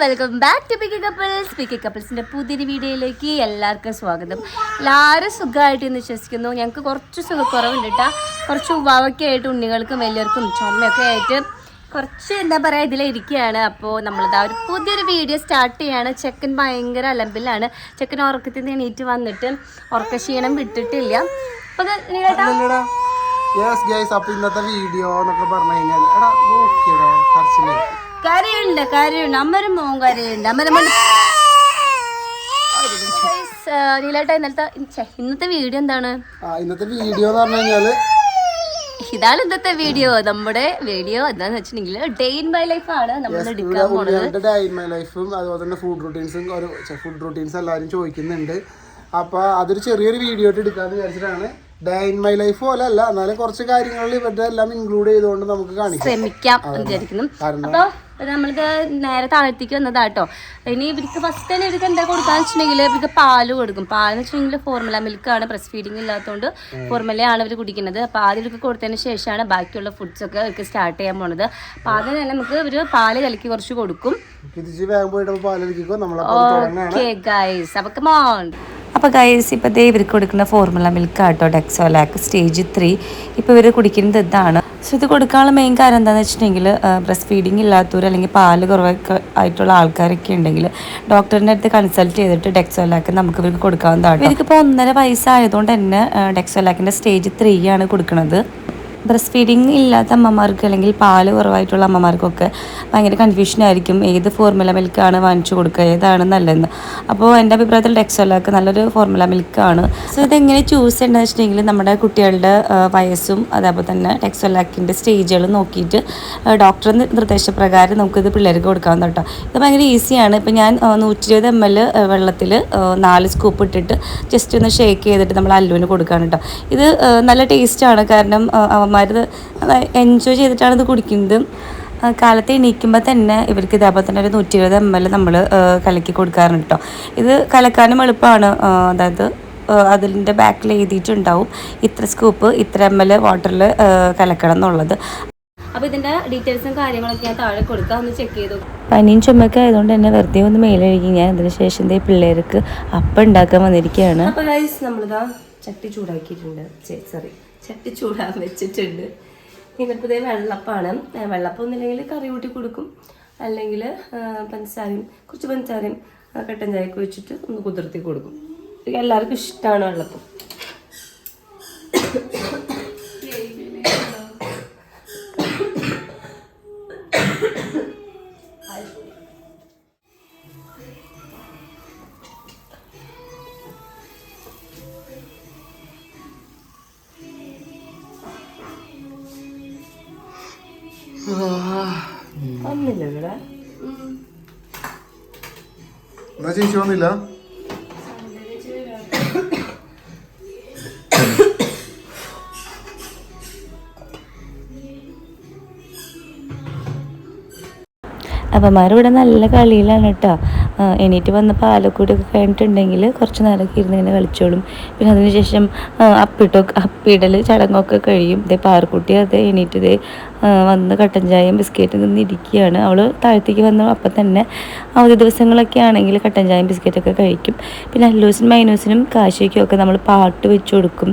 Welcome back to picky കപ്പിൾസിൻ്റെ പുതിയൊരു വീഡിയോയിലേക്ക് എല്ലാവർക്കും സ്വാഗതം. എല്ലാവരും സുഖമായിട്ട് എന്ന് വിശ്വസിക്കുന്നു. ഞങ്ങൾക്ക് കുറച്ച് സുഖക്കുറവുണ്ട് കേട്ടോ. കുറച്ച് ഉവാവൊക്കെയായിട്ട് ഉണ്ണികൾക്കും വലിയവർക്കും ചുമയൊക്കെ ആയിട്ട് കുറച്ച് എന്താ പറയുക ഇതിലിരിക്കുകയാണ്. അപ്പോൾ നമ്മളിതാ ഒരു പുതിയൊരു വീഡിയോ സ്റ്റാർട്ട് ചെയ്യാണ്. ചെക്കൻ ഭയങ്കര അലമ്പിലാണ്. ചെക്കൻ ഉറക്കത്തിൽ നിന്ന് എണീറ്റ് വന്നിട്ട് ഉറക്കക്ഷീണം വിട്ടിട്ടില്ല. അപ്പോൾ ഇന്നത്തെ വീഡിയോ എന്നൊക്കെ പറഞ്ഞു കഴിഞ്ഞാൽ കരയുണ്ട് അമ്മരും മോൻ കരയുണ്ട്. നീലേട്ടാ ഇന്നത്തെ വീഡിയോ എന്താണ്? ഇന്നത്തെ വീഡിയോ എന്ന് പറഞ്ഞു കഴിഞ്ഞാല് ഇതാണ് ഇന്നത്തെ വീഡിയോ. നമ്മുടെ വീഡിയോ എന്താന്ന് വെച്ചിട്ടുണ്ടെങ്കിൽ ഡേ ഇൻ മൈ ലൈഫ് ആണ് നമ്മൾ എടുക്കാൻ പോണത്. ഡേ ഇൻ മൈ ലൈഫും അതുപോലെ തന്നെ ഫുഡ് റൂട്ടീൻസ് എല്ലാവരും ചോദിക്കുന്നുണ്ട്. അപ്പൊ അതൊരു ചെറിയൊരു വീഡിയോ ആയിട്ട് എടുക്കാന്ന് വിചാരിച്ചിട്ടാണ്. ഡേ ഇൻ മൈ ലൈഫ് പോലെ അല്ല, എന്നാലും കുറച്ച് കാര്യങ്ങളിൽ ഇവരുടെ എല്ലാം ഇൻക്ലൂഡ് ചെയ്തുകൊണ്ട് നമുക്ക് ശ്രമിക്കാം വിചാരിക്കുന്നു. അപ്പൊ നമ്മൾക്ക് നേരെ താഴത്തേക്ക് വന്നതാട്ടോ. ഇനി ഇവർക്ക് ഫസ്റ്റ് തന്നെ ഇവർക്ക് എന്താ കൊടുക്കാന്ന് വെച്ചിട്ടുണ്ടെങ്കിൽ ഇവർക്ക് പാല് കൊടുക്കും. പാലെന്ന് വെച്ചിട്ടുണ്ടെങ്കിൽ ഫോർമുല മിൽക്കാണ്. ബ്രസ്റ്റ് ഫീഡിങ് ഇല്ലാത്തതുകൊണ്ട് ഫോർമുലയാണ് ഇവർ കുടിക്കുന്നത്. അപ്പോൾ ആദ്യം ഇവർക്ക് കൊടുത്തതിന് ശേഷമാണ് ബാക്കിയുള്ള ഫുഡ്സ് ഒക്കെ ഇവർക്ക് സ്റ്റാർട്ട് ചെയ്യാൻ പോണത്. അപ്പോൾ ആദ്യം തന്നെ നമുക്ക് ഒരു പാല് കലക്കി കുറച്ച് കൊടുക്കും. ഓക്കെ ഗൈസ്, അപ്പൊ കം ഓൺ. അപ്പോൾ ഗൈസ് ഇപ്പോൾ ദേ ഇവർക്ക് കൊടുക്കുന്ന ഫോർമുല മിൽക്ക് ആട്ടോ, ഡെക്സോലാക്ക് സ്റ്റേജ് 3. ഇപ്പോൾ ഇവർ കുടിക്കുന്നത് ഇതാണ്. സോ ഇത് കൊടുക്കാനുള്ള മെയിൻ കാര്യം എന്താണെന്ന് വെച്ചിട്ടുണ്ടെങ്കിൽ ബ്രസ്റ്റ് ഫീഡിങ് ഇല്ലാത്തവർ അല്ലെങ്കിൽ പാല് കുറവൊക്കെ ആയിട്ടുള്ള ആൾക്കാരൊക്കെ ഉണ്ടെങ്കിൽ ഡോക്ടറിൻ്റെ അടുത്ത് കൺസൾട്ട് ചെയ്തിട്ട് ഡെക്സോലാക്ക് നമുക്ക് ഇവർക്ക് കൊടുക്കാവുന്നതാണ്. ഇവർക്കിപ്പോൾ 1.5 വയസ്സായതുകൊണ്ട് തന്നെ ഡെക്സോലാക്കിൻ്റെ സ്റ്റേജ് 3 ആണ് കൊടുക്കുന്നത്. ബ്രസ്റ്റ് ഫീഡിങ് ഇല്ലാത്ത അമ്മമാർക്ക് അല്ലെങ്കിൽ പാല് കുറവായിട്ടുള്ള അമ്മമാർക്കൊക്കെ ഭയങ്കര കൺഫ്യൂഷനായിരിക്കും ഏത് ഫോർമുല മിൽക്കാണ് വാങ്ങിച്ചു കൊടുക്കുക, ഏതാണ് നല്ലതെന്ന്. അപ്പോൾ എൻ്റെ അഭിപ്രായത്തിൽ ഡെക്സോലാക്ക് നല്ലൊരു ഫോർമുല മിൽക്കാണ്. സോ ഇതെങ്ങനെ ചൂസ് ചെയ്യേണ്ടതെന്ന് വെച്ചിട്ടുണ്ടെങ്കിൽ നമ്മുടെ കുട്ടികളുടെ വയസ്സും അതേപോലെ തന്നെ ഡെക്സോലാക്കിൻ്റെ സ്റ്റേജുകളും നോക്കിയിട്ട് ഡോക്ടറുടെ നിർദ്ദേശപ്രകാരം നമുക്കിത് പിള്ളേർക്ക് കൊടുക്കാവുന്ന കേട്ടോ. ഇത് ഭയങ്കര ഈസിയാണ്. ഇപ്പോൾ ഞാൻ 120 ml വെള്ളത്തിൽ 4 സ്കൂപ്പ് ഇട്ടിട്ട് ജസ്റ്റ് ഒന്ന് ഷേക്ക് ചെയ്തിട്ട് നമ്മൾ അല്ലുവിന് കൊടുക്കുകയാണ് കേട്ടോ. ഇത് നല്ല ടേസ്റ്റാണ്. കാരണം എൻജോയ് ചെയ്തിട്ടാണ് ഇത് കുടിക്കുന്നത്. കാലത്ത് എണീക്കുമ്പോൾ തന്നെ ഇവർക്ക് ഇതേപോലെ തന്നെ ഒരു 120 ml നമ്മൾ കലക്കി കൊടുക്കാറുണ്ട് കേട്ടോ. ഇത് കലക്കാനും എളുപ്പമാണ്. അതായത് അതിൻ്റെ ബാക്കിൽ എഴുതിയിട്ടുണ്ടാവും ഇത്ര സ്കൂപ്പ് ഇത്ര ml വാട്ടറിൽ കലക്കണം എന്നുള്ളത്. അപ്പോൾ ഇതിൻ്റെ ഡീറ്റെയിൽസും കാര്യങ്ങളൊക്കെ ഞാൻ താഴെ കൊടുക്കാം, ഒന്ന് ചെക്ക് ചെയ്തു. പനിയും ചുമയൊക്കെ ആയതുകൊണ്ട് തന്നെ വെറുതെ ഒന്ന് മേലഴുകി ഞാൻ. അതിന് ശേഷം ഈ പിള്ളേർക്ക് അപ്പം ഉണ്ടാക്കാൻ വന്നിരിക്കുകയാണ്. അപ്പോൾ ഗൈസ് നമ്മളിതാ ചട്ടി ചൂടാക്കിയിട്ടുണ്ട്. ചട്ടി ചൂടാൻ വെച്ചിട്ടുണ്ട്. ഇന്നിപ്പോൾ ഇതേ വെള്ളപ്പാണ്. വെള്ളപ്പം ഒന്നില്ലെങ്കിൽ കറി കൂട്ടി കൊടുക്കും, അല്ലെങ്കിൽ കുറച്ച് പഞ്ചസാരയും കട്ടൻ ചായക്ക് വെച്ചിട്ട് ഒന്ന് കുതിർത്തി കൊടുക്കും. എല്ലാവർക്കും ഇഷ്ടമാണ് വെള്ളപ്പം. ചേച്ചി വന്നില്ല. അപ്പന്മാരിവിടെ നല്ല കളിയിലാണ് കേട്ടോ. എണീറ്റ് വന്ന് പാലക്കൂടിയൊക്കെ കഴിഞ്ഞിട്ടുണ്ടെങ്കിൽ കുറച്ച് നേരമൊക്കെ ഇരുന്ന് ഇങ്ങനെ കളിച്ചോളും. പിന്നെ അതിനുശേഷം അപ്പിടൽ ചടങ്ങൊക്കെ കഴിയും. ഇതേ പാറക്കുട്ടി അതേ എണീറ്റ് ഇതേ വന്ന് കട്ടൻ ചായയും ബിസ്ക്കറ്റും നിന്നിരിക്കുകയാണ്. അവൾ താഴത്തേക്ക് വന്ന് അപ്പം തന്നെ അവധി ദിവസങ്ങളൊക്കെ ആണെങ്കിൽ കട്ടൻ ചായയും ബിസ്ക്കറ്റൊക്കെ കഴിക്കും. പിന്നെ അല്ലൂസിനും മൈനൂസിനും കാശിക്കും ഒക്കെ നമ്മൾ പാട്ട് വെച്ച് കൊടുക്കും,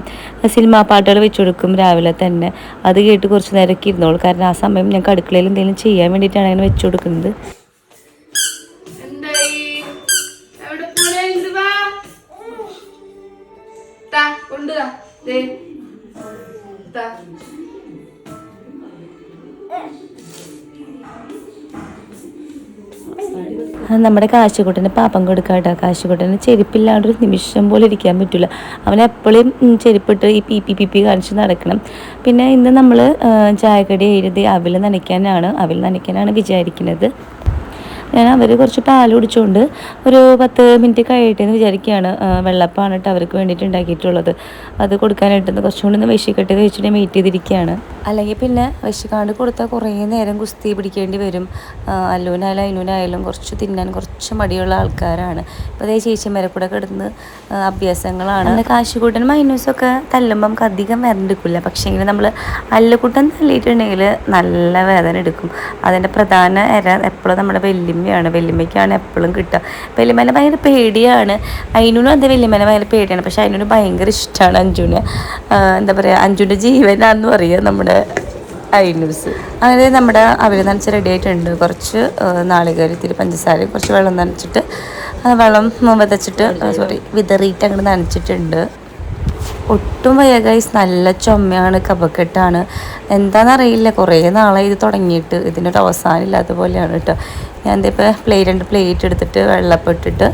സിനിമാ പാട്ടുകൾ വെച്ച് കൊടുക്കും രാവിലെ തന്നെ. അത് കേട്ട് കുറച്ച് നേരമൊക്കെ ഇരുന്നോളൂ. കാരണം ആ സമയം ഞങ്ങൾക്ക് അടുക്കളയിൽ എന്തെങ്കിലും ചെയ്യാൻ വേണ്ടിയിട്ടാണ് അങ്ങനെ വെച്ച് കൊടുക്കുന്നത്. നമ്മുടെ കാശിക്കുട്ടന് പാപ്പം കൊടുക്കാം കേട്ടോ. കാശിക്കുട്ടന് ചെരുപ്പില്ലാണ്ടൊരു നിമിഷം പോലെ ഇരിക്കാൻ പറ്റില്ല. അവനെപ്പോഴും ചെരുപ്പിട്ട് ഈ പി കാണിച്ച് നടക്കണം. പിന്നെ ഇന്ന് നമ്മൾ ചായക്കടി എഴുതി അവിൽ നനയ്ക്കാനാണ് വിചാരിക്കുന്നത്. ഞാൻ അവർ കുറച്ച് പാൽ കുടിച്ചുകൊണ്ട് ഒരു 10 മിനിറ്റ് കഴിയട്ടെ എന്ന് വിചാരിക്കുകയാണ്. വെള്ളപ്പാണ് കേട്ടോ അവർക്ക് വേണ്ടിയിട്ട് ഉണ്ടാക്കിയിട്ടുള്ളത്. അത് കൊടുക്കാനായിട്ട് കുറച്ചുകൂടി ഒന്ന് വിശക്കട്ടെ വെച്ചിട്ട് വെയിറ്റ് ചെയ്തിരിക്കുകയാണ്. അല്ലെങ്കിൽ പിന്നെ വിശക്കാണ്ട് കൊടുത്താൽ കുറേ നേരം കുസ്തി പിടിക്കേണ്ടി വരും. അല്ലൂനായാലും കുറച്ച് തിന്നാൻ കുറച്ച് മടിയുള്ള ആൾക്കാരാണ്. ഇപ്പോൾ അതേ ചേച്ചിമാരെ കൂടെ കിടന്ന് അഭ്യാസങ്ങളാണ്. കാശുകൂട്ടനും മൈനൂസൊക്കെ തല്ലുമ്പം നമുക്ക് അധികം വേദന എടുക്കില്ല. പക്ഷേ ഇങ്ങനെ നമ്മൾ അല്ലുകൂട്ടൻ തല്ലിയിട്ടുണ്ടെങ്കിൽ നല്ല വേദന എടുക്കും. അതിൻ്റെ പ്രധാന എപ്പോഴും നമ്മുടെ വെല്ലുമ്മ വല്യമ്മയാണ്. വല്യമ്മയ്ക്കാണ് എപ്പോഴും കിട്ടുക. വല്യമ്മേനെ ഭയങ്കര പേടിയാണ്. അയിനൂനും എന്താ വല്യമ്മേനെ ഭയങ്കര പേടിയാണ്. പക്ഷെ അയിനൂന് ഭയങ്കര ഇഷ്ടമാണ് അഞ്ജുനെ. എന്താ പറയുക, അഞ്ജുൻ്റെ ജീവനാന്ന് പറയുക നമ്മുടെ ഐനൂസ്. അങ്ങനെ നമ്മുടെ അവൽ നനച്ച് റെഡി ആയിട്ടുണ്ട്. കുറച്ച് നാളികേരം, ഇത്തിരി പഞ്ചസാര, കുറച്ച് വെള്ളം നനച്ചിട്ട് വെള്ളം വിതറിയിട്ട് അങ്ങോട്ട് നനച്ചിട്ടുണ്ട്. ഒട്ടും വയ്യ ഗൈസ്, നല്ല ചുമയാണ്, കഫക്കെട്ടാണ്. എന്താണെന്നറിയില്ല, കുറേ നാളായി ഇത് തുടങ്ങിയിട്ട്. ഇതിനൊരു അവസാനം ഇല്ലാത്ത പോലെയാണ് കേട്ടോ. ഞാൻ ഇപ്പോൾ രണ്ട് പ്ലേറ്റ് എടുത്തിട്ട് വെള്ളപ്പെട്ടിട്ട്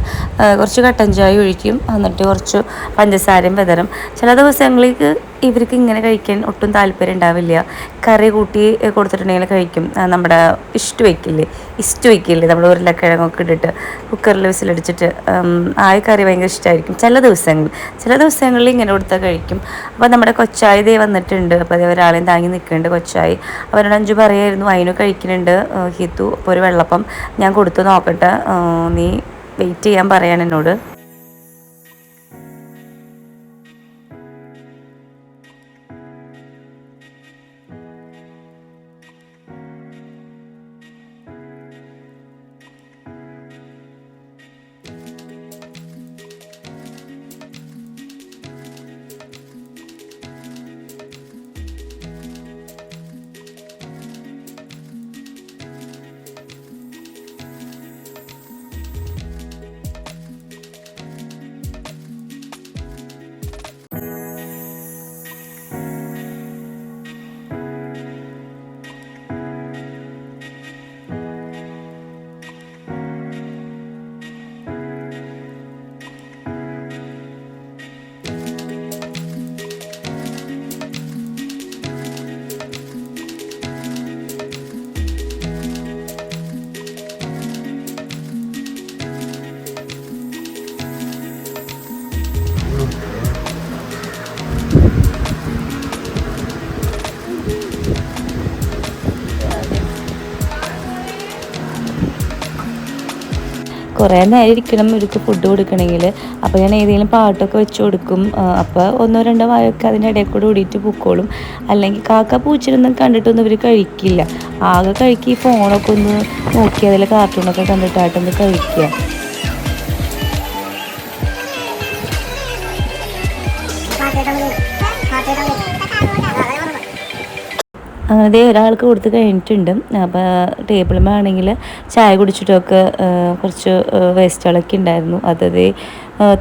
കുറച്ച് കട്ടൻ ചായ ഒഴിക്കും, എന്നിട്ട് കുറച്ച് പഞ്ചസാരയും വിതറും. ചില ദിവസങ്ങളിലേക്ക് ഇവർക്ക് ഇങ്ങനെ കഴിക്കാൻ ഒട്ടും താല്പര്യം ഉണ്ടാവില്ല. കറി കൂട്ടി കൊടുത്തിട്ടുണ്ടെങ്കിൽ കഴിക്കും. നമ്മുടെ ഇഷ്ടു വയ്ക്കില്ലേ നമ്മൾ ഉരുളക്കിഴങ്ങൊക്കെ ഇട്ടിട്ട് കുക്കറിൽ വിസിലടിച്ചിട്ട് ആ കറി ഭയങ്കര ഇഷ്ടമായിരിക്കും ചില ദിവസങ്ങളിൽ ഇങ്ങനെ കൊടുത്താൽ കഴിക്കും. അപ്പോൾ നമ്മുടെ കൊച്ചായി ദേ വന്നിട്ടുണ്ട്. അപ്പോൾ അതേ ഒരാളെയും താങ്ങി നിൽക്കുന്നുണ്ട് കൊച്ചായി. അവരോട് അഞ്ചു പറയായിരുന്നു അതിന് കഴിക്കുന്നുണ്ട് ഹിത്തു. അപ്പോൾ ഒരു വെള്ളപ്പം ഞാൻ കൊടുത്തു നോക്കട്ടെ, നീ വെയിറ്റ് ചെയ്യാൻ പറയാണ് എന്നോട്. കുറേ നേരം ഇരിക്കണം ഇവർക്ക് ഫുഡ് കൊടുക്കണമെങ്കിൽ. അപ്പോൾ ഞാൻ ഏതെങ്കിലും പാട്ടൊക്കെ വെച്ച് കൊടുക്കും. അപ്പോൾ ഒന്നോ രണ്ടോ വായൊക്കെ അതിൻ്റെ ഇടയിൽ കൂടെ ഓടിയിട്ട് പൊക്കോളും. അല്ലെങ്കിൽ കാക്ക പൂച്ചിരുന്ന് കണ്ടിട്ടൊന്നും ഇവർ കഴിക്കില്ല. ആകെ കഴിക്കുക ഈ ഫോണൊക്കെ ഒന്ന് നോക്കി അതിൽ കാർട്ടൂണൊക്കെ കണ്ടിട്ടായിട്ടൊന്ന് കഴിക്കുക. അങ്ങനെ ഒരാൾക്ക് കൊടുത്ത് കഴിഞ്ഞിട്ടുണ്ട്. അപ്പോൾ ടേബിളുമാണെങ്കിൽ ചായ കുടിച്ചിട്ടൊക്കെ കുറച്ച് വേസ്റ്റുകളൊക്കെ ഉണ്ടായിരുന്നു. അതേ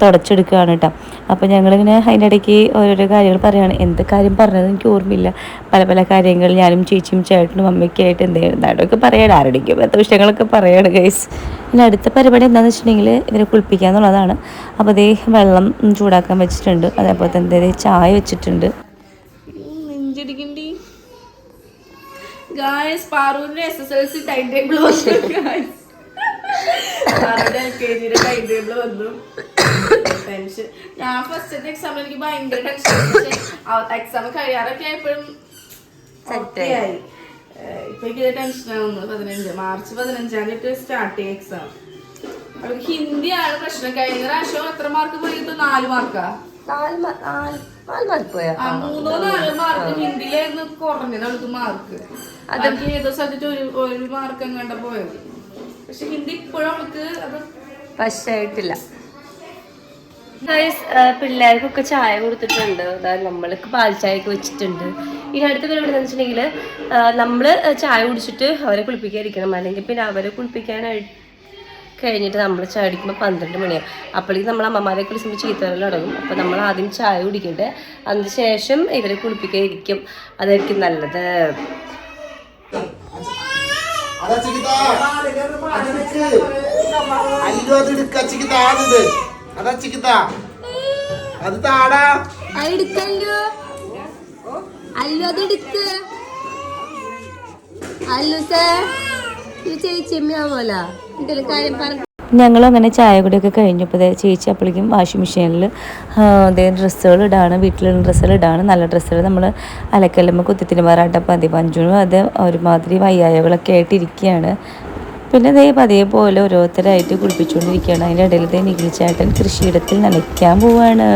തുടച്ചെടുക്കുകയാണ് കേട്ടോ. അപ്പോൾ ഞങ്ങളിങ്ങനെ അതിൻ്റെ ഇടയ്ക്ക് ഓരോരോ കാര്യങ്ങൾ പറയുകയാണ്. എന്ത് കാര്യം പറഞ്ഞത് എനിക്ക് ഓർമ്മയില്ല. പല കാര്യങ്ങൾ ഞാനും ചേച്ചിയും ചേട്ടനും അമ്മയ്ക്കും ആയിട്ട് എന്തായിട്ടൊക്കെ പറയാണ്. ആരുടെയൊക്കെ പല വിഷയങ്ങളൊക്കെ പറയാണ് ഗൈസ്. പിന്നെ അടുത്ത പരിപാടി എന്താണെന്ന് വെച്ചിട്ടുണ്ടെങ്കിൽ ഇവരെ കുളിപ്പിക്കുക എന്നുള്ളതാണ്. അപ്പോൾ അതേ വെള്ളം ചൂടാക്കാൻ വെച്ചിട്ടുണ്ട്. അതേപോലെ തന്നെ ചായ വെച്ചിട്ടുണ്ട്. ഗായ്സ് പാറുവിന്റെ SSLC ടൈം ടേബിൾ വന്നു. LKG ടൈം ടേബിൾ വന്നു. ടെൻഷൻ. ഞാൻ ഫസ്റ്റ് എക്സാം എനിക്ക് ഭയങ്കര ടെൻഷൻ. എക്സാം കഴിയാറൊക്കെ ആയപ്പോഴും ആയി. ഇപ്പൊ എനിക്ക് ടെൻഷനാവുന്നു. മാർച്ച് 15 സ്റ്റാർട്ട് ചെയ്യും എക്സാം. അവർക്ക് ഹിന്ദിയാണ് പ്രശ്നം. കഴിഞ്ഞ പ്രാവശ്യം എത്ര മാർക്ക് പോയി? 4 മാർക്കാ. 3-4 മാർക്ക് ഹിന്ദിയിലായിരുന്നു കുറഞ്ഞത് അവൾക്ക് മാർക്ക്. അതൊക്കെ ഏതോ സബ്ജക്റ്റ് ഒരു മാർക്ക് എങ്ങാണ്ട പോയത്. പക്ഷെ ഹിന്ദി ഇപ്പോഴും അവൾക്ക് അത് വശമായിട്ടില്ല. പിള്ളേർക്കൊക്കെ ചായ കൊടുത്തിട്ടുണ്ട്. അതായത് നമ്മൾക്ക് പാൽ ചായയൊക്കെ വെച്ചിട്ടുണ്ട്. ഇനി അടുത്ത പരിപാടി എന്താണെന്ന് വെച്ചിട്ടുണ്ടെങ്കിൽ നമ്മൾ ചായ കുടിച്ചിട്ട് അവരെ കുളിപ്പിക്കാതിരിക്കണം. അല്ലെങ്കിൽ പിന്നെ അവരെ കുളിപ്പിക്കാനായിട്ട് കഴിഞ്ഞിട്ട് നമ്മൾ ചായ കുടിക്കുമ്പോൾ 12 മണിയാണ്. അപ്പോഴേക്കും നമ്മൾ അമ്മമാരെ കുളിച്ചുമ്പോൾ ചീത്തവരെല്ലാം അടങ്ങും. അപ്പോൾ നമ്മൾ ആദ്യം ചായ കുടിക്കട്ടെ, അതിന് ശേഷം ഇവരെ കുളിപ്പിക്കാതിരിക്കും. അതായിരിക്കും നല്ലത്. ഞങ്ങൾ അങ്ങനെ ചായ കുടിയൊക്കെ കഴിഞ്ഞപ്പോൾ ചേച്ചി അപ്പോഴേക്കും വാഷിംഗ് മെഷീനിൽ അതേ ഡ്രസ്സുകൾ ഇടാണ്. വീട്ടിലുള്ള ഡ്രസ്സുകൾ ഇടാണ്. നല്ല ഡ്രസ്സുകൾ നമ്മൾ അലക്കല്ലുമ്പോൾ കുത്തിത്തിന് മാറാട്ടപ്പോൾ പതിപഞ്ചുനും അത് ഒരുമാതിരി വയ്യായകളൊക്കെ ആയിട്ട് ഇരിക്കുകയാണ്. പിന്നെ അതേപോലെ ഓരോരുത്തരായിട്ട് കുളിപ്പിച്ചുകൊണ്ടിരിക്കുകയാണ്. അതിൻ്റെ ഇടയിൽ നിഖിൽച്ചേട്ടൻ കൃഷിയിടത്തിൽ നനയ്ക്കാൻ പോവാണ്.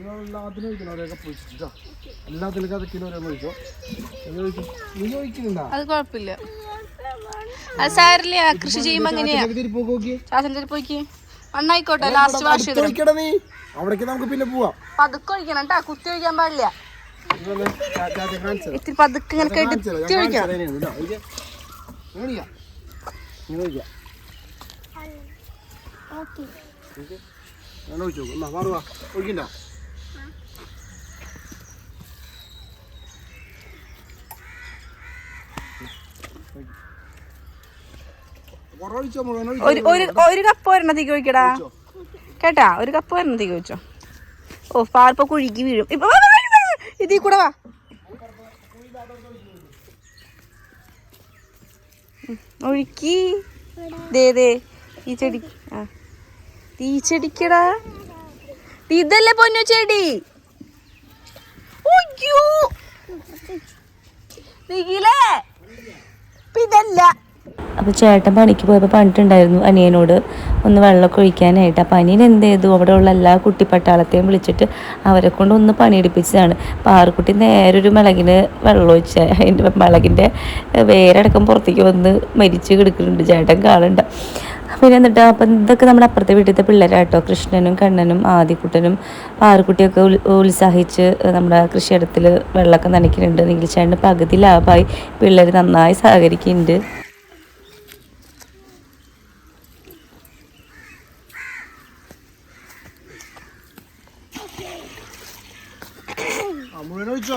എല്ലാത്തിനും ഒഴിക്കണം, ഒരേ കപ്പ് ഒഴിച്ചിട്ടോ. എല്ലാത്തിലും കഥക്കിലും ഓരോന്ന് ഒഴിച്ചോ. നീ ചോദിക്കുന്നുണ്ടാ? അത് കുഴപ്പമില്ല, അത് സാരില്ല. കൃഷി ചെയ്യുമ്പോ എങ്ങനെയാ മണ്ണായിക്കോട്ടെ. ലാസ്റ്റ് വാഷ് ഒഴിക്കടാ നീ, അവിടേക്ക് നമുക്ക് പിന്നെ പോവാം. പതുക്കെ ഒഴിക്കണം കേട്ടാ, കുത്തി ഒഴിക്കാൻ പാടില്ല. ഇത്തിരി പതുക്കെ ഇങ്ങനെ കെട്ടി ഒഴിക്കണം. ഒഴിക്കണ്ട. ഒരു കപ്പ് ഒരെണ്ണത്തേക്ക് ഒഴിക്കടാ കേട്ടാ, ഒരു കപ്പ് ഒരെണ്ണത്തേക്ക് ഒഴിച്ചോ. ഓ പാൽപ്പ കുഴുകി വീഴും. ഇപ്പൊ ഇതീ കൂടെ വാ. ഒഴുക്കി ദേ ഈ ചെടി. ആ ഈ ചെടിക്കടാ, ഇതല്ലേ പൊന്നു ചെടി. ഇതല്ല. അപ്പോൾ ചേട്ടൻ പണിക്ക് പോയപ്പോൾ പറഞ്ഞിട്ടുണ്ടായിരുന്നു അനിയനോട് ഒന്ന് വെള്ളമൊക്കെ ഒഴിക്കാനായിട്ട്. അപ്പോൾ അനിയൻ എന്ത് ചെയ്തു, അവിടെയുള്ള എല്ലാ കുട്ടിപ്പട്ടാളത്തെയും വിളിച്ചിട്ട് അവരെ കൊണ്ട് ഒന്ന് പണിയെടുപ്പിച്ചതാണ്. പാറുക്കുട്ടി നേരെ ഒരു മിളകിന് വെള്ളം ഒഴിച്ച അതിൻ്റെ മിളകിൻ്റെ വേരടക്കം പുറത്തേക്ക് വന്ന് മരിച്ച് കിടക്കുന്നുണ്ട്. ചേട്ടൻ കാണണ്ട. പിന്നെ എന്നിട്ട് അപ്പം ഇതൊക്കെ നമ്മുടെ അപ്പുറത്തെ വീട്ടിലത്തെ പിള്ളേരാട്ടോ. കൃഷ്ണനും കണ്ണനും ആദിക്കുട്ടനും പാറുക്കുട്ടിയൊക്കെ ഉത്സാഹിച്ച് നമ്മുടെ കൃഷിയിടത്തിൽ വെള്ളമൊക്കെ നനയ്ക്കുന്നുണ്ട്. നീലിച്ചേട്ടന് പകുതി ലാഭമായി. പിള്ളേർ നന്നായി സഹകരിക്കുന്നുണ്ട്.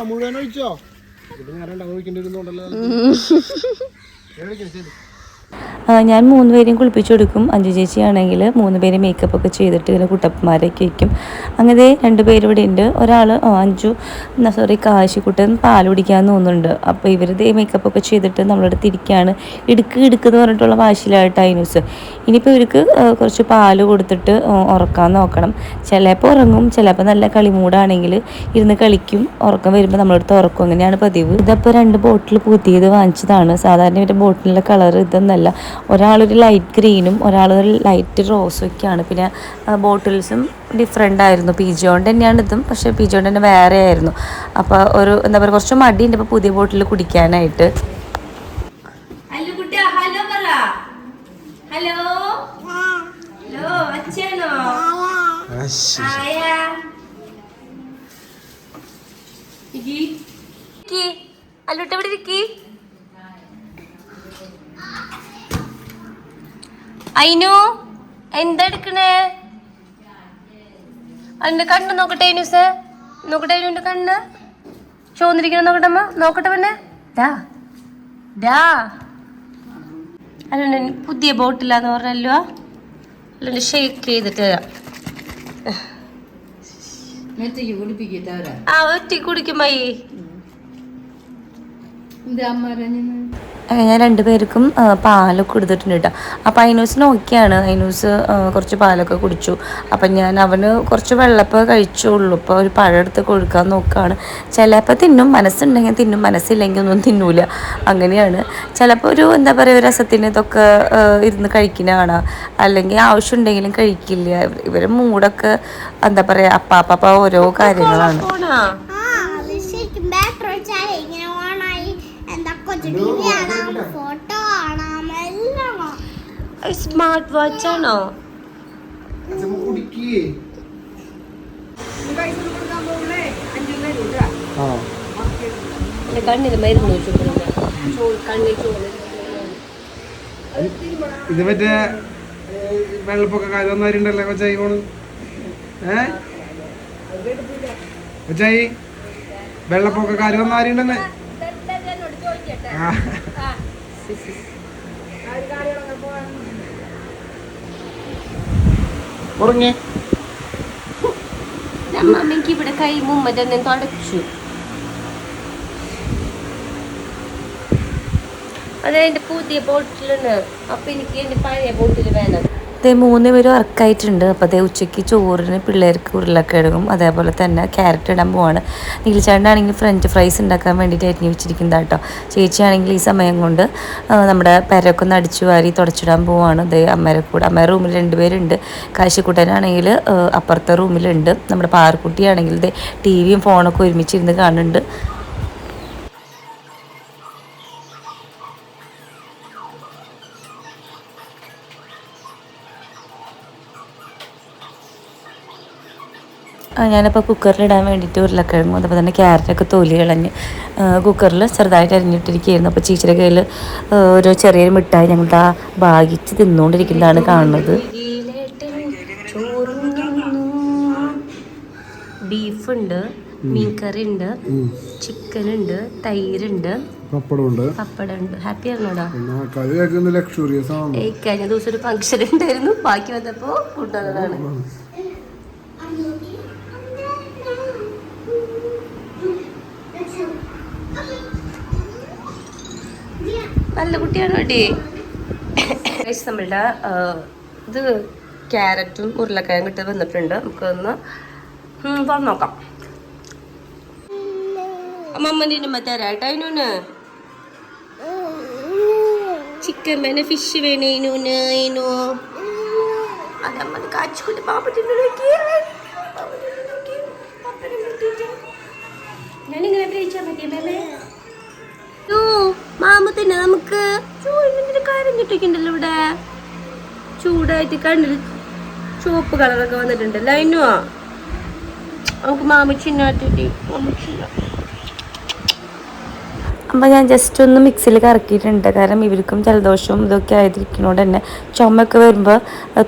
മുഴുവൻ ഒഴിച്ചോ. ഒഴിക്കേണ്ടിരുന്നുണ്ടല്ലോ. ഞാൻ 3 പേരെയും കുളിപ്പിച്ചു കൊടുക്കും. അഞ്ചു ചേച്ചിയാണെങ്കിൽ 3 പേര് മേക്കപ്പ് ഒക്കെ ചെയ്തിട്ട് ഇങ്ങനെ കുട്ടപ്പന്മാരൊക്കെ വയ്ക്കും. അങ്ങനെ 2 പേര് ഇവിടെ ഉണ്ട്. ഒരാൾ കാശിക്കുട്ടൻ പാൽ കുടിക്കാമെന്ന് തോന്നുന്നുണ്ട്. അപ്പോൾ ഇവർ മേക്കപ്പ് ഒക്കെ ചെയ്തിട്ട് നമ്മളടുത്ത് ഇരിക്കുകയാണ്. ഇടുക്കെന്ന് പറഞ്ഞിട്ടുള്ള വാശിയിലായിട്ട് ഐനൂസ്. ഇനിയിപ്പോൾ ഇവർക്ക് കുറച്ച് പാല് കൊടുത്തിട്ട് ഉറക്കാൻ നോക്കണം. ചിലപ്പോൾ ഉറങ്ങും, ചിലപ്പോൾ നല്ല കളിമൂടാണെങ്കിൽ ഇരുന്ന് കളിക്കും. ഉറക്കം വരുമ്പോൾ നമ്മളടുത്ത് ഉറക്കും. അങ്ങനെയാണ് പതിവ്. ഇതപ്പോൾ 2 ബോട്ടിൽ പുതിയത് വാങ്ങിച്ചതാണ്. സാധാരണ ഇവരുടെ ബോട്ടിലിൻ്റെ കളർ ഇതൊന്നല്ല. ഒരാളൊരു ലൈറ്റ് ഗ്രീനും ഒരാളൊരു ലൈറ്റ് റോസും ഒക്കെയാണ്. പിന്നെ ബോട്ടിൽസും ഡിഫറെൻ്റ് ആയിരുന്നു. പിജിയോണ്ട് തന്നെയാണ് ഇതും, പക്ഷേ പിജിയോണ്ട് തന്നെ വേറെ ആയിരുന്നു. അപ്പോൾ ഒരു എന്താ പറയുക, കുറച്ച് മടിയുണ്ട് ഇപ്പോൾ പുതിയ ബോട്ടിൽ കുടിക്കാനായിട്ട്. അയിനു എന്താ എടുക്കണേ? അതിന്റെ കണ്ണ് നോക്കട്ടെ ഐനൂസേ, നോക്കട്ടെ അതിന്റെ കണ്ണ് ചോന്നിരിക്കണം. നോക്കട്ടെ അമ്മ, നോക്കട്ടെ. പിന്നെ അല്ല പുതിയ ബോട്ടിലാന്ന് പറഞ്ഞല്ലോ. അല്ല ഷേക്ക് ചെയ്തിട്ട് ഒറ്റ കുടിക്കുമ്പോ ഞാൻ 2 പേർക്കും പാലൊക്കെ കൊടുത്തിട്ടുണ്ട് കേട്ടോ. അപ്പോൾ ഐനൂസ് നോക്കിയാണ്. ഐനൂസ് കുറച്ച് പാലൊക്കെ കുടിച്ചു. അപ്പം ഞാൻ അവന് കുറച്ച് വെള്ളപ്പോൾ കഴിച്ചുള്ളൂ. ഇപ്പോൾ ഒരു പഴം എടുത്ത് കൊടുക്കാൻ നോക്കുകയാണ്. ചിലപ്പോൾ തിന്നും, മനസ്സുണ്ടെങ്കിൽ തിന്നും, മനസ്സില്ലെങ്കിൽ ഒന്നും തിന്നൂല. അങ്ങനെയാണ്. ചിലപ്പോൾ ഒരു എന്താ പറയുക, ഒരു രസത്തിന് ഇതൊക്കെ ഇരുന്ന് കഴിക്കുന്ന കാണാം. അല്ലെങ്കിൽ ആവശ്യമുണ്ടെങ്കിലും കഴിക്കില്ല. ഇവരെ മൂടൊക്കെ എന്താ പറയുക, അപ്പാപ്പ ഓരോ കാര്യങ്ങളാണ്. സ്മാർട്ട് വാച്ച് ആണോ? കണ്ണിന് മരുന്ന് ഇത് മറ്റേ വെള്ളപ്പൊക്കക്കാര് വന്നവരുണ്ടല്ലോ കൊച്ചായി പോണ്. കൊച്ചായി വെള്ളപ്പൊക്കക്കാര് വന്നവരുണ്ടെന്ന്. അമ്മയ്ക്ക് ഇവിടെ കൈ മുമ്പ് തന്നെ തുടച്ചു. അതെന്റെ പുതിയ ബോട്ടിലാണ്. അപ്പൊ എനിക്ക് എന്റെ പഴയ ബോട്ടിൽ വേണം. അതേ 3 പേരും ഉറക്കായിട്ടുണ്ട്. അപ്പോൾ അതേ ഉച്ചയ്ക്ക് ചോറിന് പിള്ളേർക്ക് ഉരുളക്കിഴങ്ങും അതേപോലെ തന്നെ ക്യാരറ്റ് ഇടാൻ പോവാണ്. നീൽച്ചാണ്ടാണെങ്കിൽ ഫ്രഞ്ച് ഫ്രൈസ് ഉണ്ടാക്കാൻ വേണ്ടിയിട്ട് അരിഞ്ഞ് വെച്ചിരിക്കുന്നത് കേട്ടോ. ചേച്ചിയാണെങ്കിൽ ഈ സമയം കൊണ്ട് നമ്മുടെ പെരൊക്കെ ഒന്ന് അടിച്ചു വാരി തുടച്ചിടാൻ പോവാണ്. അതേ അമ്മയുടെ റൂമിൽ 2 പേരുണ്ട്. കാശിക്കുട്ടനാണെങ്കിൽ അപ്പുറത്തെ റൂമിലുണ്ട്. നമ്മുടെ പാർക്കുട്ടിയാണെങ്കിൽ ഇതേ TV-യും ഫോണൊക്കെ ഒരുമിച്ചിരുന്ന് കാണുന്നുണ്ട്. ഞാനിപ്പോൾ കുക്കറിലിടാൻ വേണ്ടിയിട്ട് ഉരുളക്കിഴങ്ങും അതുപോലെ തന്നെ ക്യാരറ്റൊക്കെ തൊലി കളഞ്ഞ് കുക്കറിൽ ചെറുതായിട്ട് അരിഞ്ഞിട്ടിരിക്കുകയായിരുന്നു. അപ്പോൾ ചേച്ചിയുടെ കയ്യിൽ ഒരു ചെറിയൊരു മിഠായി ഞങ്ങളുടെ ആ ഭാഗിച്ച് തിന്നുകൊണ്ടിരിക്കുന്നതാണ് കാണുന്നത്. ബീഫുണ്ട്, മീൻകറി ഉണ്ട്, ചിക്കൻ ഉണ്ട്, തൈരുണ്ട്, പപ്പടമുണ്ട്. ഹാപ്പി ആണോടാ? കഴിഞ്ഞ ദിവസം ഒരു ഫംഗ്ഷൻ ഉണ്ടായിരുന്നു, ബാക്കി വന്നപ്പോൾ കൊണ്ടുവന്നതാണ്. നല്ല കുട്ടിയാണ് കേട്ടേ. നമ്മളുടെ ഇത് ക്യാരറ്റും ഉരുളക്കിഴങ്ങും ഇട്ട് വന്നിട്ടുണ്ട്. നമുക്കൊന്ന് തുറന്ന് നോക്കാം. അമ്മമ്മൻ്റെ ഉമ്മ തരാട്ടോ. അതിനൂന് ചിക്കൻ വേണേ, ഫിഷ് വേണേ, അതിനു അതമ്മ കാച്ചുകൊണ്ട് പാപ്പത്തിന് ഞാനിങ്ങനെ കഴിച്ചാൽ മതിയ മേമേ. മാമ തന്നെ നമുക്ക് കാര്യം ചുട്ടിട്ടുണ്ടല്ലോ ഇവിടെ. ചൂടായിട്ട് കണ്ണിൽ ചുവപ്പ് കളറൊക്കെ വന്നിട്ടുണ്ടല്ലോ. അതിനോ നമുക്ക് മാമ ചിന്നാട്ടി. അപ്പോൾ ഞാൻ ജസ്റ്റ് ഒന്ന് മിക്സിയിൽ കറക്കിയിട്ടുണ്ട്. കാരണം ഇവർക്കും ജലദോഷവും ഇതൊക്കെ ആയിരിക്കുന്നതുകൊണ്ട് തന്നെ ചുമയൊക്കെ വരുമ്പോൾ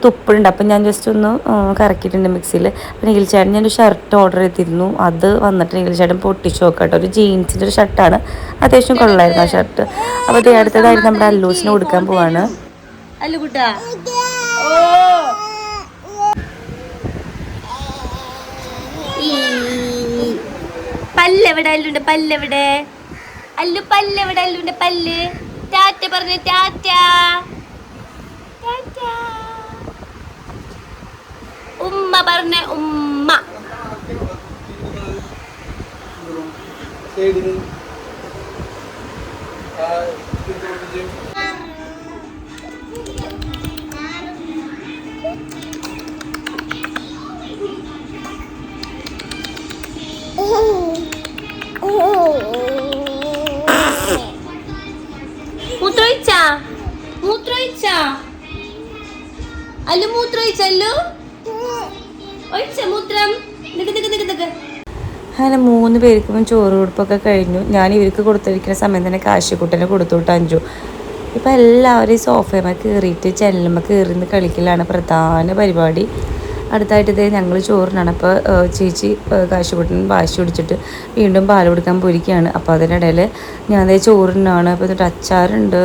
തുപ്പുണ്ട്. അപ്പം ഞാൻ ജസ്റ്റ് ഒന്ന് കറക്കിയിട്ടുണ്ട് മിക്സിയിൽ. അപ്പോൾ നീൽച്ചേട്ടൻ ഞാനൊരു ഷർട്ട് ഓർഡർ ചെയ്തിരുന്നു. അത് വന്നിട്ട് നീൽച്ചേട്ടൻ പൊട്ടിച്ച് നോക്കട്ടെ. ഒരു ജീൻസിൻ്റെ ഒരു ഷർട്ടാണ്, അത്യാവശ്യം കൊള്ളായിരുന്നു ആ ഷർട്ട്. അപ്പോൾ അത് അടുത്തതായിട്ട് നമ്മുടെ അല്ലൂസിന് കൊടുക്കാൻ പോവാണ്. അല്ലുകുട്ടാ പല്ലെവിടെ? അല്ലുണ്ട് പല്ലെവിടെ? അല്ലു പല്ലെവിടെ? അല്ലുണ്ട് പല്ല്. ടാറ്റ പറഞ്ഞ ടാറ്റ. ഉമ്മ പറഞ്ഞ ഉമ്മ. മൂത്രമൊഴിച്ചാ അല്ലു? മൂത്രമൊഴിച്ചല്ലു? ഒഴിച്ച മൂത്രം? അങ്ങനെ 3 പേർക്കും ചോറ് കൊടുപ്പൊക്കെ കഴിഞ്ഞു. ഞാൻ ഇവർക്ക് കൊടുത്തിരിക്കുന്ന സമയം തന്നെ കാശിക്കുട്ടനെ കൊടുത്തു വിട്ടു അഞ്ചു. ഇപ്പം എല്ലാവരും സോഫയമ കയറിയിട്ട് ജനലുമ്മ കയറിന്ന് കളിക്കലാണ് പ്രധാന പരിപാടി. അടുത്തായിട്ട് ഇതേ ഞങ്ങൾ ചോറിനാണ്. അപ്പോൾ ചേച്ചി കാശുകുട്ടൻ വാശി പിടിച്ചിട്ട് വീണ്ടും പാൽ കൊടുക്കാൻ പോയിരിക്കുകയാണ്. അപ്പോൾ അതിനിടയിൽ ഞാൻ അതേ ചോറിനാണ്. അപ്പോൾ എന്നിട്ട് അച്ചാറുണ്ട്,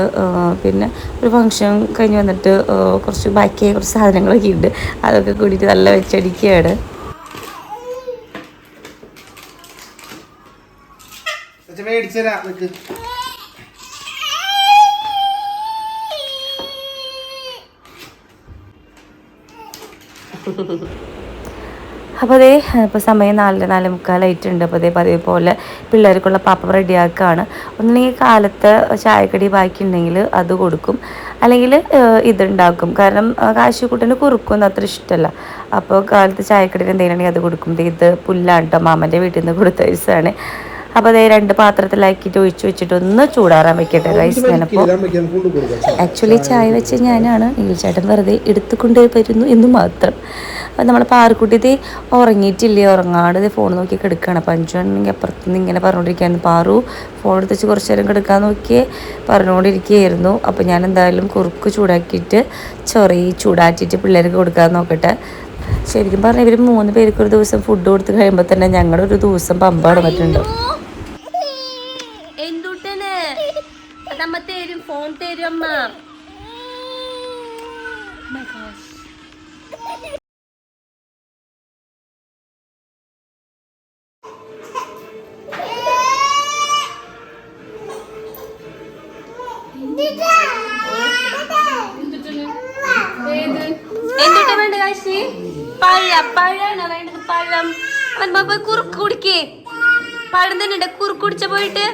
പിന്നെ ഒരു ഫംഗ്ഷൻ കഴിഞ്ഞ് വന്നിട്ട് ബാക്കിയായ കുറച്ച് സാധനങ്ങളൊക്കെ ഉണ്ട്. അതൊക്കെ കൂടിയിട്ട് നല്ല വെച്ചടിക്കുകയാണ്. അപ്പോൾ അതേ ഇപ്പോൾ സമയം 4:45 അപ്പോൾ അതേ പതിവ് പോലെ പിള്ളേർക്കുള്ള പാപ്പം റെഡിയാക്കുകയാണ്. ഒന്നുമില്ലെങ്കിൽ കാലത്ത് ചായക്കടി ബാക്കി ഉണ്ടെങ്കിൽ അത് കൊടുക്കും, അല്ലെങ്കിൽ ഇതുണ്ടാക്കും. കാരണം കാശിക്കുട്ടന് കുറുക്കൊന്നും അത്ര ഇഷ്ടമല്ല. അപ്പോൾ കാലത്ത് ചായക്കടിയിൽ എന്തെങ്കിലും അത് കൊടുക്കും. ഇത് പുല്ലാണ് കേട്ടോ, മാമൻ്റെ വീട്ടിൽ നിന്ന് കൊടുത്ത ദിവസമാണ്. അപ്പോൾ അതേ 2 പാത്രത്തിലാക്കിയിട്ട് ഒഴിച്ച് വെച്ചിട്ട് ഒന്ന് ചൂടാറാൻ വെക്കട്ടെ റൈസ്. ഞാനപ്പോൾ ആക്ച്വലി ചായ വെച്ച് ഞാനാണ്, നീൽച്ചേട്ടൻ വെറുതെ എടുത്തു കൊണ്ടുവരുന്നു എന്ന് മാത്രം. അപ്പോൾ നമ്മൾ പാറുക്കുട്ടി ഉറങ്ങിയിട്ടില്ലേ, ഉറങ്ങാണ്ട് ഫോൺ നോക്കി കിടക്കുകയാണ്. അപ്പോൾ അഞ്ചുണ്ടെങ്കിൽ അപ്പുറത്തുനിന്ന് ഇങ്ങനെ പറഞ്ഞുകൊണ്ടിരിക്കുകയായിരുന്നു, പാറു ഫോൺ എടുത്ത് വെച്ച് കുറച്ച് നേരം കിടക്കാൻ നോക്കിയേ പറഞ്ഞുകൊണ്ടിരിക്കുകയായിരുന്നു. അപ്പോൾ ഞാൻ എന്തായാലും കുറുക്ക് ചൂടാക്കിയിട്ട് ചൂടാറ്റിയിട്ട് പിള്ളേർക്ക് കൊടുക്കാൻ നോക്കട്ടെ. ശരിക്കും പറഞ്ഞാൽ ഇവർ 3 പേർക്ക് ഒരു ദിവസം ഫുഡ് കൊടുത്ത് കഴിയുമ്പോൾ തന്നെ ഞങ്ങളുടെ ഒരു ദിവസം പമ്പാട് പറ്റുന്നുണ്ട്. എന്തുട്ടന് നമ്മ തരും, ഫോൺ തരും അമ്മ. കാശി? പഴാണോ വേണ്ടത്? പഴം. അവൻ പോയി കുറുക്ക് കുടിക്കേ. പഴം തന്നെ ഉണ്ട്. കുറുക്ക് കുടിച്ച പോയിട്ട്.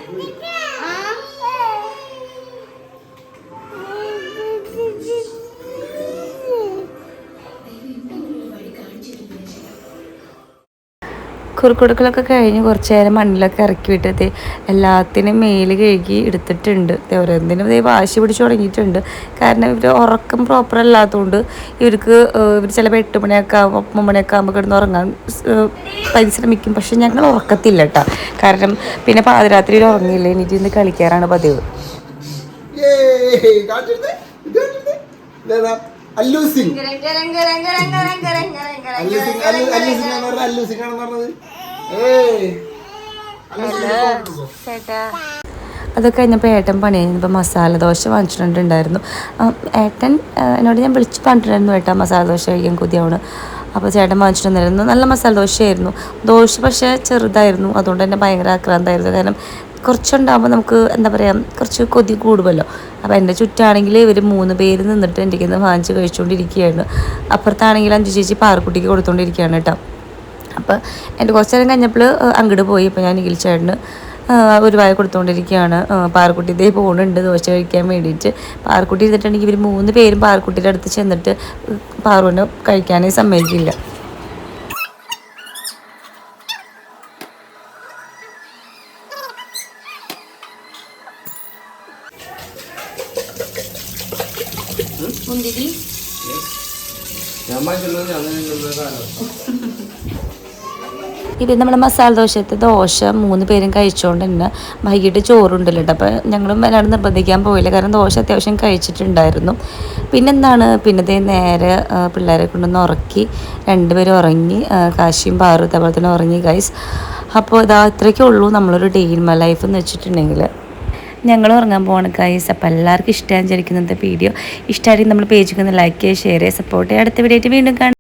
കുറുക്കൊടുക്കലൊക്കെ കഴിഞ്ഞ് കുറച്ച് നേരം മണ്ണിലൊക്കെ ഇറക്കി വിട്ടത് എല്ലാത്തിനും മേല് കഴുകി എടുത്തിട്ടുണ്ട്. ഓരോന്നിനും ഇതേ വാശി പിടിച്ച് തുടങ്ങിയിട്ടുണ്ട്. കാരണം ഇവർ ഉറക്കം പ്രോപ്പർ അല്ലാത്തതുകൊണ്ട് ഇവർ ചിലപ്പോൾ 8 മണിയൊക്കെ ആകുമ്പോൾ 9 മണിയൊക്കെ ആകുമ്പോൾ കിടന്ന് ഉറങ്ങാൻ പരിശ്രമിക്കും. പക്ഷെ ഞങ്ങൾ ഉറക്കത്തില്ല കേട്ടോ. കാരണം പിന്നെ പാതിരാത്രിയിൽ ഉറങ്ങിയില്ല, എനിക്ക് ഇന്ന് കളിക്കാറാണ് പതിവ്. അതൊക്കെ കഴിഞ്ഞപ്പോൾ ഏട്ടൻ പണി കഴിഞ്ഞപ്പോൾ മസാല ദോശ വാങ്ങിച്ചിട്ടുണ്ടായിരുന്നു. ഏട്ടൻ എന്നോട് ഞാൻ വിളിച്ച് പറഞ്ഞിട്ടുണ്ടായിരുന്നു ഏട്ടാ മസാല ദോശ കഴിക്കാൻ കൊതിയാണ്. അപ്പോൾ ചേട്ടൻ വാങ്ങിച്ചിട്ടുണ്ടായിരുന്നു. നല്ല മസാല ദോശയായിരുന്നു. ദോശ പക്ഷേ ചെറുതായിരുന്നു, അതുകൊണ്ട് തന്നെ ഭയങ്കര ആക്രാന്തമായിരുന്നു. കാരണം കുറച്ചുണ്ടാകുമ്പോൾ നമുക്ക് എന്താ പറയുക, കുറച്ച് കൊതി കൂടുമല്ലോ. അപ്പോൾ എൻ്റെ ചുറ്റാണെങ്കിൽ ഇവർ 3 പേര് നിന്നിട്ട് എൻ്റെ കയ്യിൽ നിന്ന് വാങ്ങിച്ച് കഴിച്ചുകൊണ്ടിരിക്കുകയാണ്. അപ്പുറത്താണെങ്കിൽ 5 ചേച്ചി പാറക്കുട്ടിക്ക് കൊടുത്തുകൊണ്ടിരിക്കുകയാണ് കേട്ടോ. അപ്പോൾ എൻ്റെ കുറച്ച് നേരം കഴിഞ്ഞപ്പോൾ അങ്ങോട്ട് പോയി. ഇപ്പോൾ ഞാൻ നിഖിൽ ചേട്ടന് ഒരു വായ കൊടുത്തുകൊണ്ടിരിക്കുകയാണ്. പാറക്കുട്ടി ഇതേ പോകുന്നുണ്ട് ദോശ കഴിക്കാൻ വേണ്ടിയിട്ട്. പാറക്കുട്ടി ഇരുന്നിട്ടുണ്ടെങ്കിൽ ഇവർ 3 പേരും പാറക്കുട്ടിയുടെ അടുത്ത് ചെന്നിട്ട് പാറുവിനെ കഴിക്കാനേ സമ്മതിക്കില്ല. ഇത് നമ്മുടെ മസാല ദോശത്തെ ദോശ 3 പേരും കഴിച്ചുകൊണ്ട് തന്നെ വൈകിട്ട് ചോറുണ്ടല്ലോ കേട്ടോ. അപ്പോൾ ഞങ്ങളും വല്ലാണ്ട് നിർബന്ധിക്കാൻ പോയില്ല, കാരണം ദോശ അത്യാവശ്യം കഴിച്ചിട്ടുണ്ടായിരുന്നു. പിന്നത്തെ നേരെ പിള്ളേരെ കൊണ്ടൊന്ന് ഉറക്കി 2 പേരും ഉറങ്ങി. കാശിയും പാറും അതേപോലെ തന്നെ ഉറങ്ങി ഗൈസ്. അപ്പോൾ ഇതാ ഇത്രയൊക്കെ ഉള്ളൂ നമ്മളൊരു ഡേ ഇൻ മൈ ലൈഫ് എന്ന് വെച്ചിട്ടുണ്ടെങ്കിൽ. ഞങ്ങൾ ഉറങ്ങാൻ പോകണം ഗൈസ്. അപ്പോൾ എല്ലാവർക്കും ഇഷ്ടമായി വിചാരിക്കുന്നത് വീഡിയോ. ഇഷ്ടമായിട്ട് നമ്മൾ പേജൊക്കെ ഒന്ന് ലൈക്ക് ചെയ്യുക, ഷെയർ ചെയ്യുക, സപ്പോർട്ട് ചെയ്യുക. അടുത്ത വീഡിയോ ആയിട്ട് വീണ്ടും കാണാം.